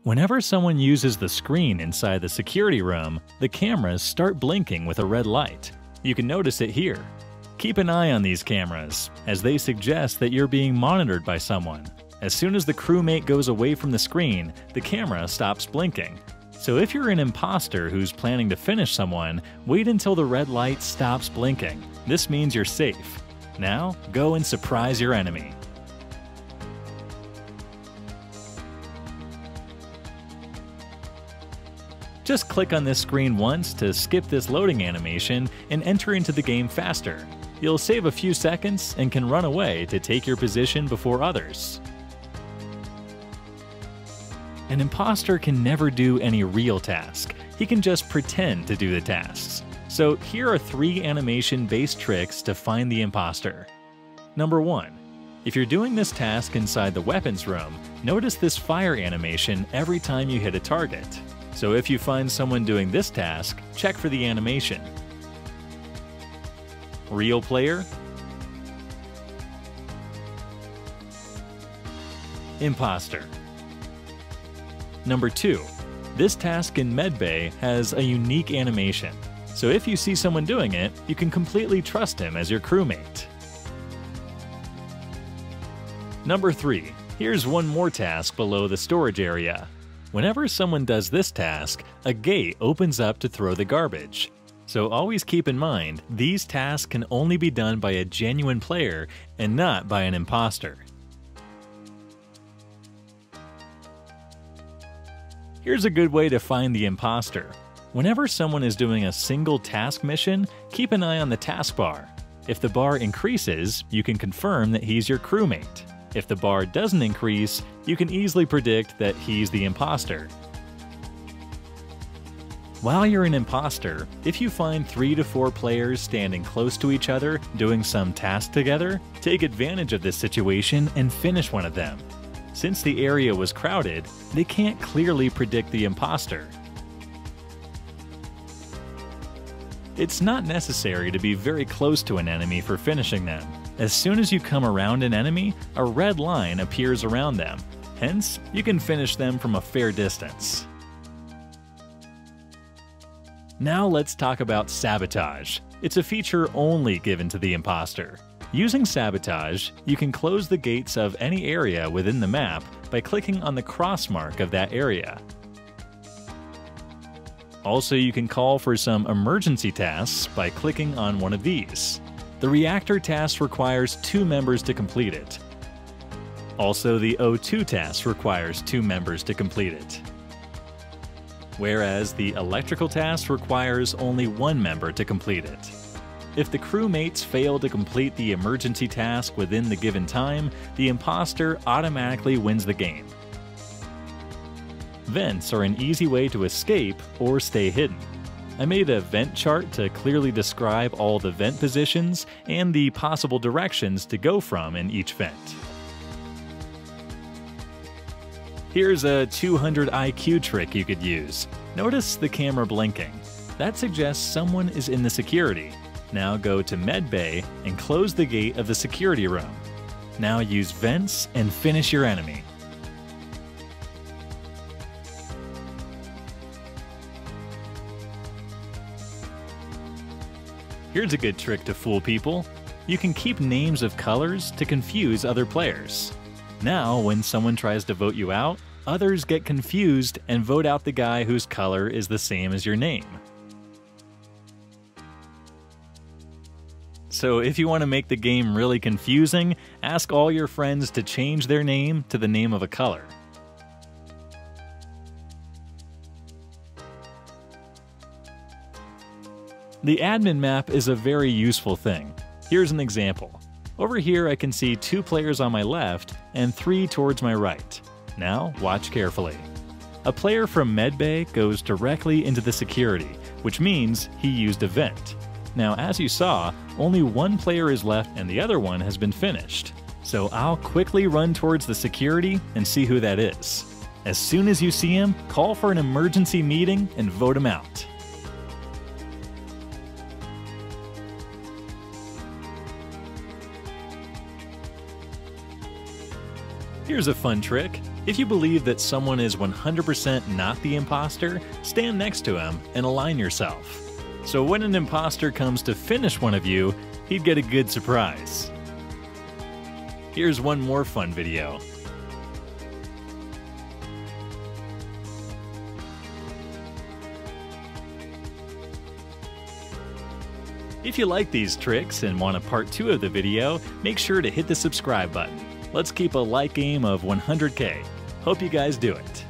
Whenever someone uses the screen inside the security room, the cameras start blinking with a red light. You can notice it here. Keep an eye on these cameras, as they suggest that you're being monitored by someone. As soon as the crewmate goes away from the screen, the camera stops blinking. So if you're an imposter who's planning to finish someone, wait until the red light stops blinking. This means you're safe. Now, go and surprise your enemy. Just click on this screen once to skip this loading animation and enter into the game faster. You'll save a few seconds and can run away to take your position before others. An imposter can never do any real task. He can just pretend to do the tasks. So here are 3 animation-based tricks to find the imposter. Number 1. If you're doing this task inside the weapons room, notice this fire animation every time you hit a target. So if you find someone doing this task, check for the animation. Real player, imposter. Number 2. This task in Medbay has a unique animation. So if you see someone doing it, you can completely trust him as your crewmate. Number 3. Here's one more task below the storage area. Whenever someone does this task, a gate opens up to throw the garbage. So always keep in mind, these tasks can only be done by a genuine player and not by an imposter. Here's a good way to find the imposter. Whenever someone is doing a single task mission, keep an eye on the taskbar. If the bar increases, you can confirm that he's your crewmate. If the bar doesn't increase, you can easily predict that he's the imposter. While you're an imposter, if you find 3 to 4 players standing close to each other doing some task together, take advantage of this situation and finish one of them. Since the area was crowded, they can't clearly predict the imposter. It's not necessary to be very close to an enemy for finishing them. As soon as you come around an enemy, a red line appears around them. Hence, you can finish them from a fair distance. Now let's talk about sabotage. It's a feature only given to the imposter. Using sabotage, you can close the gates of any area within the map by clicking on the cross mark of that area. Also, you can call for some emergency tasks by clicking on one of these. The reactor task requires 2 members to complete it. Also, the O2 task requires 2 members to complete it. Whereas the electrical task requires only 1 member to complete it. If the crewmates fail to complete the emergency task within the given time, the imposter automatically wins the game. Vents are an easy way to escape or stay hidden. I made a vent chart to clearly describe all the vent positions and the possible directions to go from in each vent. Here's a 200 IQ trick you could use. Notice the camera blinking. That suggests someone is in the security. Now go to Medbay and close the gate of the security room. Now use vents and finish your enemy. Here's a good trick to fool people. You can keep names of colors to confuse other players. Now, when someone tries to vote you out, others get confused and vote out the guy whose color is the same as your name. So if you want to make the game really confusing, ask all your friends to change their name to the name of a color. The admin map is a very useful thing. Here's an example. Over here I can see 2 players on my left and 3 towards my right. Now watch carefully. A player from Medbay goes directly into the security, which means he used a vent. Now as you saw, only 1 player is left and the other one has been finished. So I'll quickly run towards the security and see who that is. As soon as you see him, call for an emergency meeting and vote him out. Here's a fun trick. If you believe that someone is 100% not the imposter, stand next to him and align yourself. So when an imposter comes to finish one of you, he'd get a good surprise. Here's one more fun video. If you like these tricks and want a part 2 of the video, make sure to hit the subscribe button. Let's keep a like aim of 100K. Hope you guys do it.